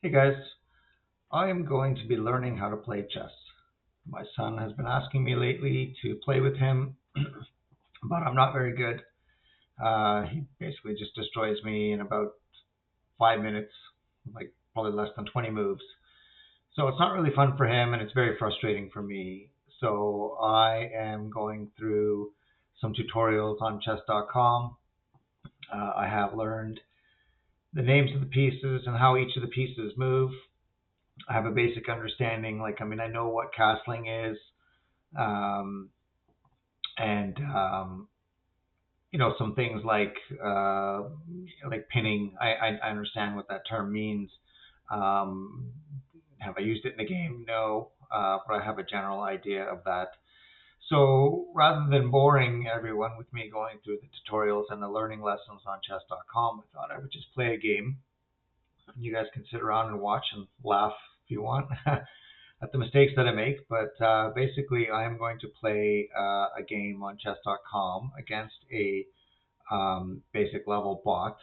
Hey guys, I am going to be learning how to play chess. My son has been asking me lately to play with him, but I'm not very good. He basically just destroys me in about 5 minutes, like probably less than 20 moves. So it's not really fun for him and it's very frustrating for me. So I am going through some tutorials on chess.com. I have learned the names of the pieces and how each of the pieces move. I have a basic understanding, I know what castling is, um, and some things like pinning. I understand what that term means. Um, have I used it in the game? No, but I have a general idea of that. So rather than boring everyone with me going through the tutorials and the learning lessons on chess.com, I thought I would just play a game. You guys can sit around and watch and laugh if you want. At the mistakes that I make, but basically I am going to play a game on chess.com against a basic level bot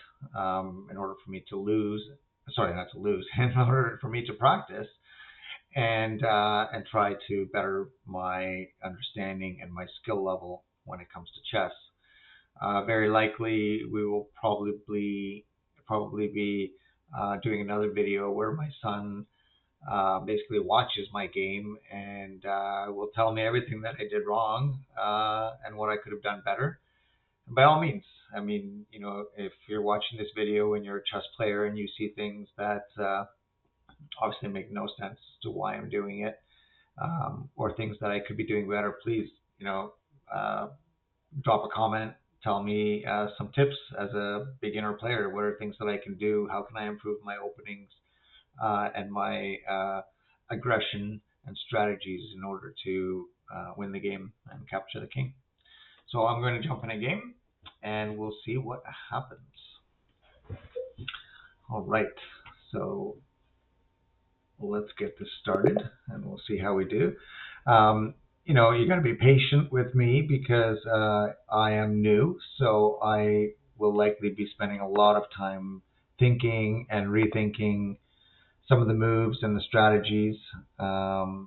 in order for me to lose. Sorry, not to lose. In order for me to practice and try to better my understanding and my skill level when it comes to chess. Very likely, we will probably be doing another video where my son basically watches my game and will tell me everything that I did wrong and what I could have done better. And by all means, if you're watching this video and you're a chess player and you see things that obviously make no sense to why I'm doing it, or things that I could be doing better, please, uh, drop a comment. Tell me some tips as a beginner player. What are things that I can do? How can I improve my openings? And my aggression and strategies in order to win the game and capture the king. So I'm going to jump in a game and we'll see what happens. All right, so let's get this started and we'll see how we do. You got to be patient with me because I am new, so I will likely be spending a lot of time thinking and rethinking some of the moves and the strategies to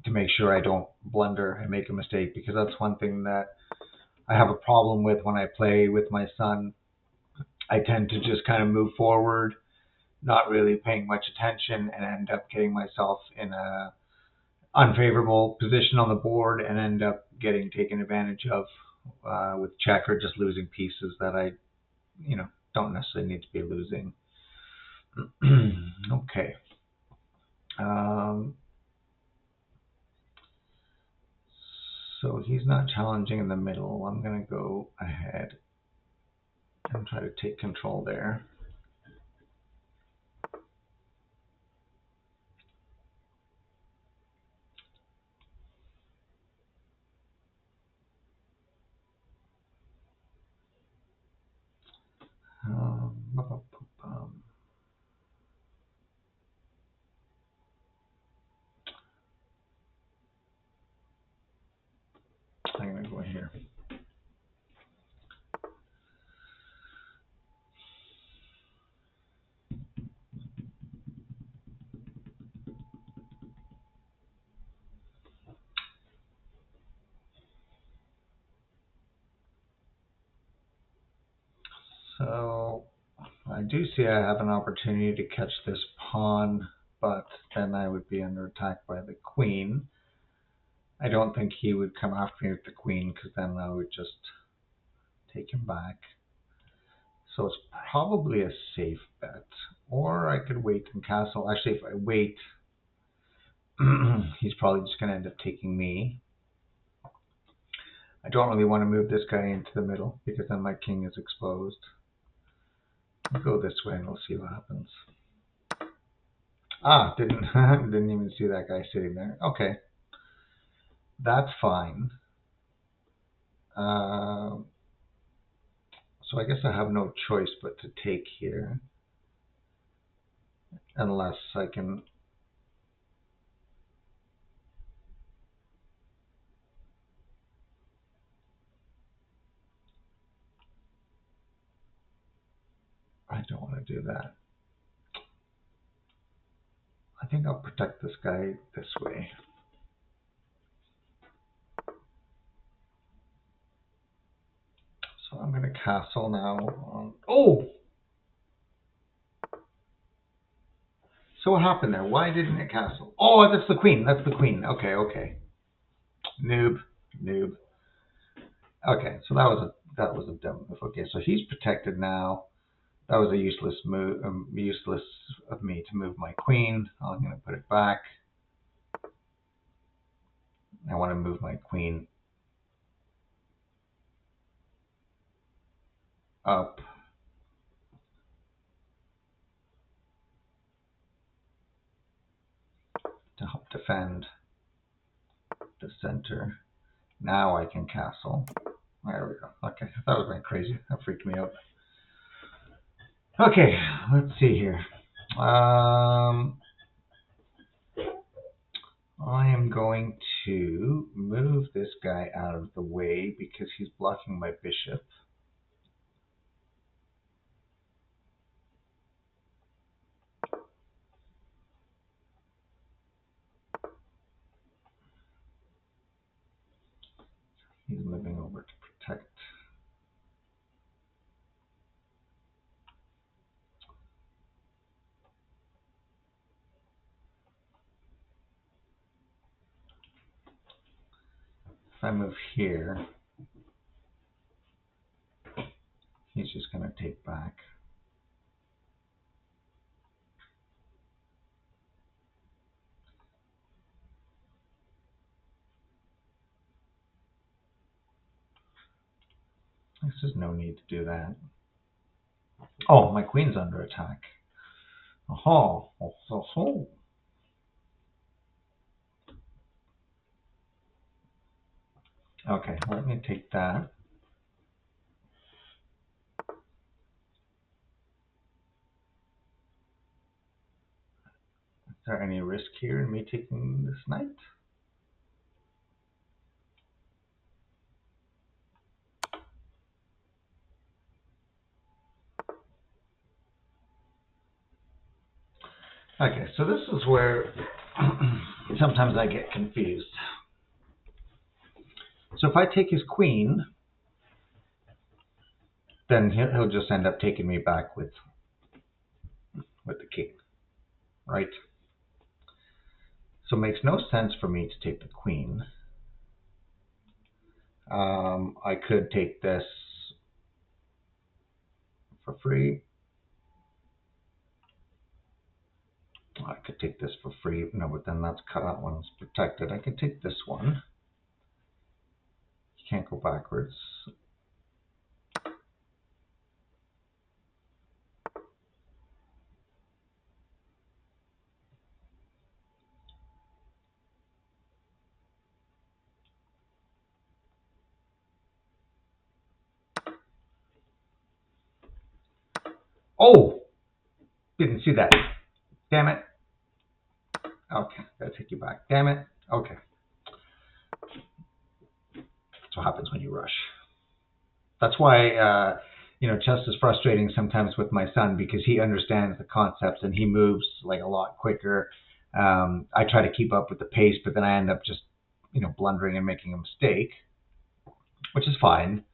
make sure I don't blunder and make a mistake, because that's one thing that I have a problem with when I play with my son. I tend to just kind of move forward, not really paying much attention, and end up getting myself in a unfavorable position on the board and end up getting taken advantage of with check, or just losing pieces that I, don't necessarily need to be losing. Okay. So he's not challenging in the middle. I'm going to go ahead and try to take control there. Um, I'm going to go here. So I do see I have an opportunity to catch this pawn, but then I would be under attack by the queen. I don't think he would come after me with the queen, because then I would just take him back. So it's probably a safe bet. Or I could wait and castle. Actually, if I wait, he's probably just going to end up taking me. I don't really want to move this guy into the middle, because then my king is exposed. I'll go this way and we'll see what happens. Didn't even see that guy sitting there. Okay, that's fine. So I guess I have no choice but to take here, unless I can. I don't want to do that. I think I'll protect this guy this way. So I'm going to castle now on... Oh! So what happened there? Why didn't it castle? Oh, that's the queen. That's the queen. Okay, okay. Noob. Noob. Okay, so that was a dumb move. Okay, so he's protected now. That was a useless move. Useless of me to move my queen. I'm going to put it back. I want to move my queen up to help defend the center. Now I can castle. There we go. Okay, that was crazy. That freaked me out. Okay, let's see here. I am going to move this guy out of the way because he's blocking my bishop. He's moving over to protect. If I move here, he's just going to take back. There's no need to do that. Oh, my queen's under attack. Oh, oh. Okay, let me take that. Is there any risk here in me taking this knight? Okay, so this is where sometimes I get confused. So if I take his queen, then he'll just end up taking me back with the king, right? So it makes no sense for me to take the queen. I could take this for free. I could take this for free. No, but then that one's protected. I could take this one. You can't go backwards. Oh! Didn't see that. Damn it. Okay, gotta take you back. Damn it. Okay. That's what happens when you rush. That's why, chess is frustrating sometimes with my son because he understands the concepts and he moves like a lot quicker. I try to keep up with the pace, but then I end up just, blundering and making a mistake, which is fine.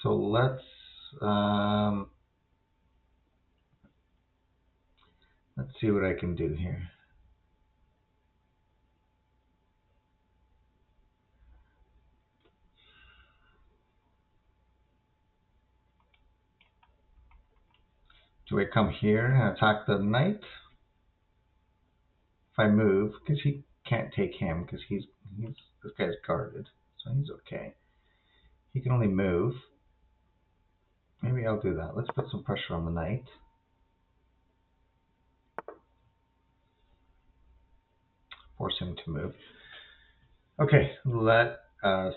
So let's see what I can do here. Do I come here and attack the knight? If I move, because he can't take him, because this guy's guarded, so he's okay. He can only move. Maybe I'll do that. Let's put some pressure on the knight. Force him to move. Okay, let us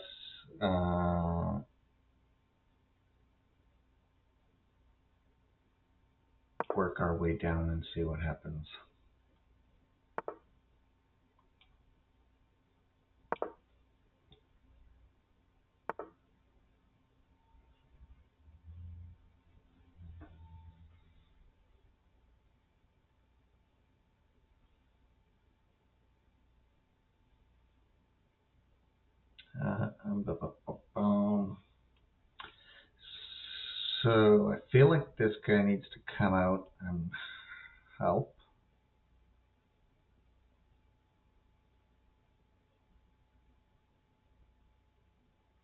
work our way down and see what happens. So I feel like this guy needs to come out and help,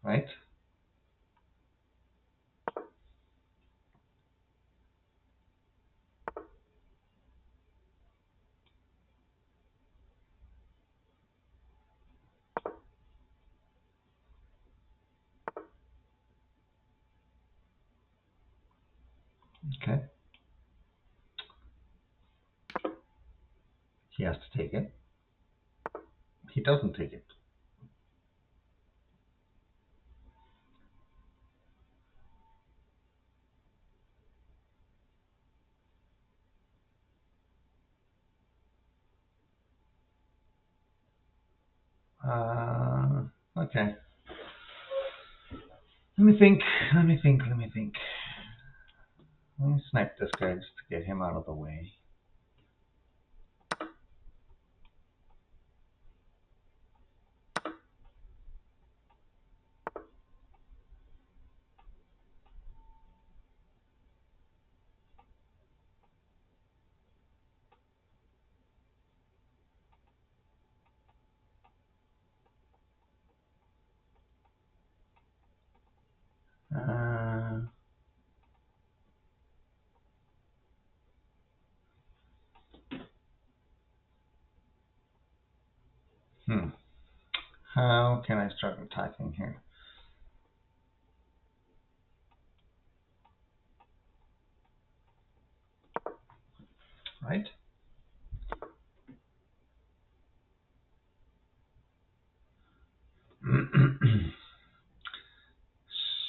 right? Okay. He has to take it. He doesn't take it. Okay. Let me think. Let me think. Let me think. Let me snipe this guy just to get him out of the way. Uh, How can I start attacking here? Right?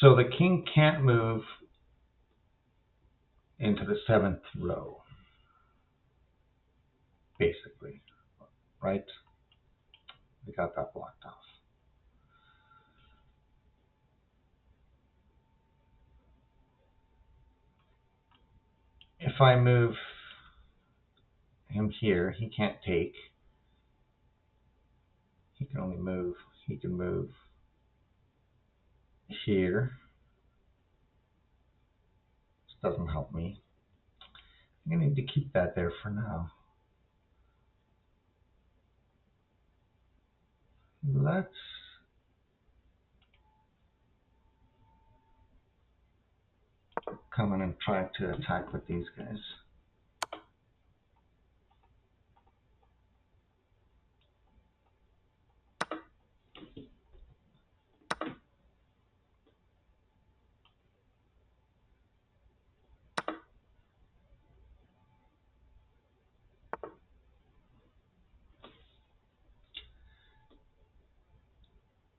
So the king can't move into the 7th row, basically, right? We got that blocked off. If I move him here, he can't take. He can only move. He can move here. This doesn't help me. I need to keep that there for now. Let's come in and try to attack with these guys.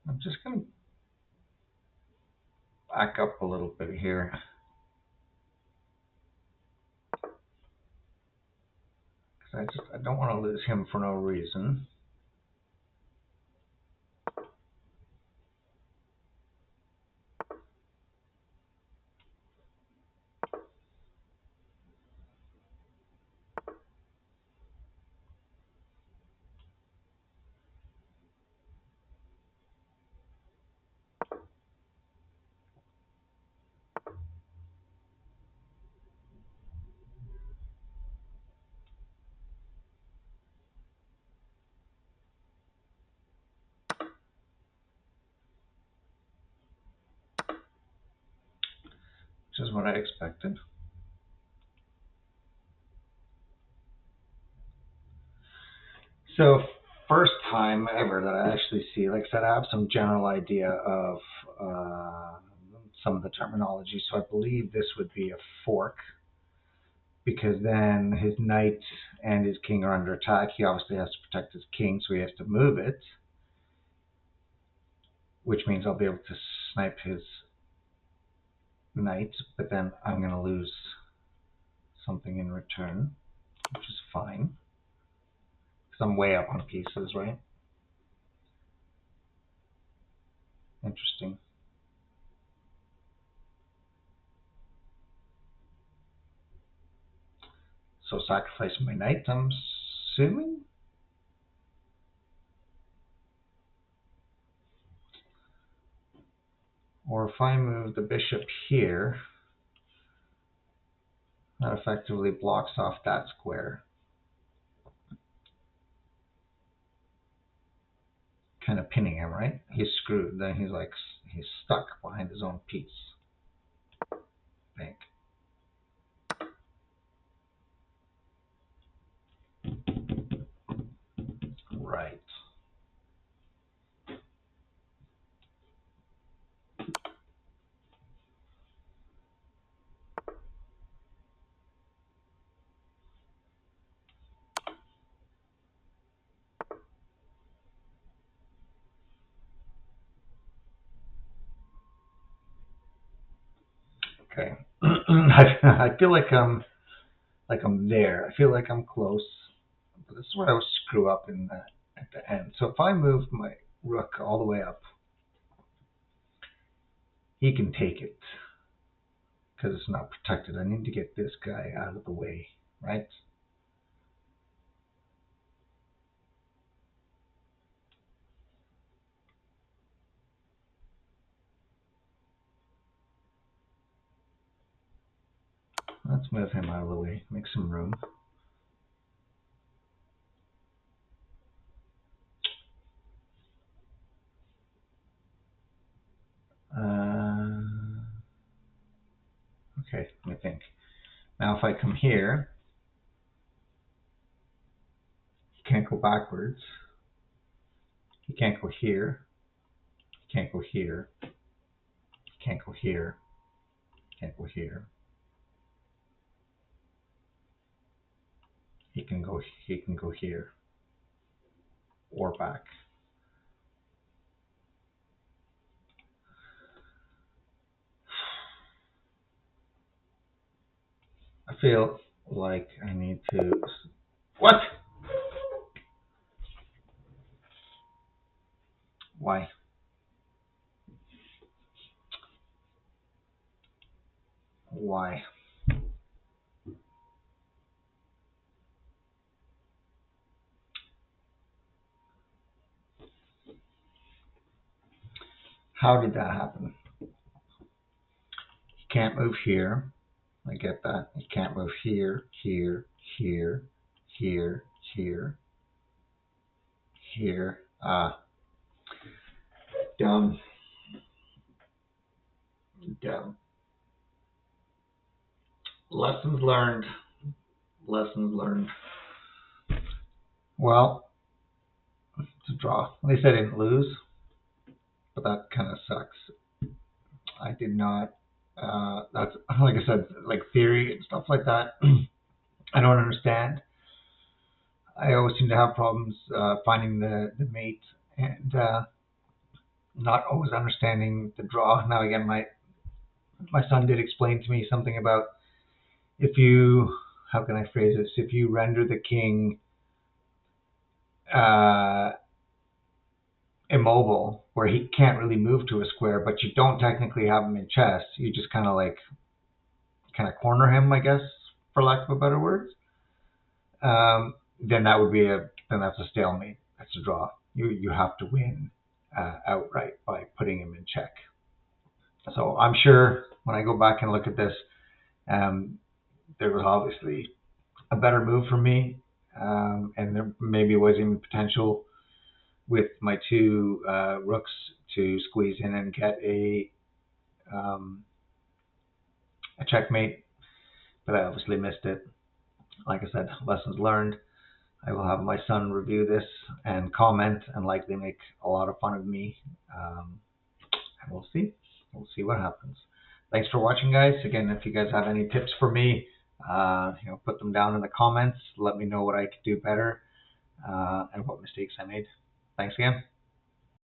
I'm just going to back up a little bit here. Because I don't want to lose him for no reason. Which is what I expected. So first time ever that I actually see, like I said, I have some general idea of some of the terminology. So I believe this would be a fork, because then his knight and his king are under attack. He obviously has to protect his king, so he has to move it, which means I'll be able to snipe his knight, but then I'm going to lose something in return, which is fine, because I'm way up on pieces, right? Interesting. So sacrificing my knight, I'm assuming? Or if I move the bishop here, that effectively blocks off that square. Kind of pinning him, right? He's screwed. Then he's stuck behind his own piece. I think. Right. Okay. I feel like I'm there. I feel like I'm close. But this is where I would screw up at the end. So if I move my rook all the way up, he can take it because it's not protected. I need to get this guy out of the way, right? Let's move him out of the way, make some room. Okay, let me think. Now if I come here, he can't go backwards. He can't go here. He can't go here. He can't go here. He can't go here. He can go here or back. I feel like I need to. What? Why? Why? How did that happen? He can't move here. I get that. He can't move here, here, here, here, here, here. Dumb. Dumb. Lessons learned. Lessons learned. Well, it's a draw. At least I didn't lose, but that kind of sucks. I did not. That's like I said, like theory and stuff like that. I don't understand. I always seem to have problems finding the mate and not always understanding the draw. Now again, my son did explain to me something about if you, how can I phrase this? If you render the king uh, immobile, where he can't really move to a square, but you don't technically have him in chess, you just kind of corner him, I guess, for lack of a better word. Then that's a stalemate. That's a draw. You have to win outright by putting him in check. So I'm sure when I go back and look at this, there was obviously a better move for me, and there maybe was even potential with my two rooks to squeeze in and get a checkmate, but I obviously missed it. Like I said, lessons learned. I will have my son review this and comment and likely make a lot of fun of me. And we'll see. We'll see what happens. Thanks for watching, guys. Again, if you guys have any tips for me, put them down in the comments. Let me know what I could do better and what mistakes I made. Thanks again.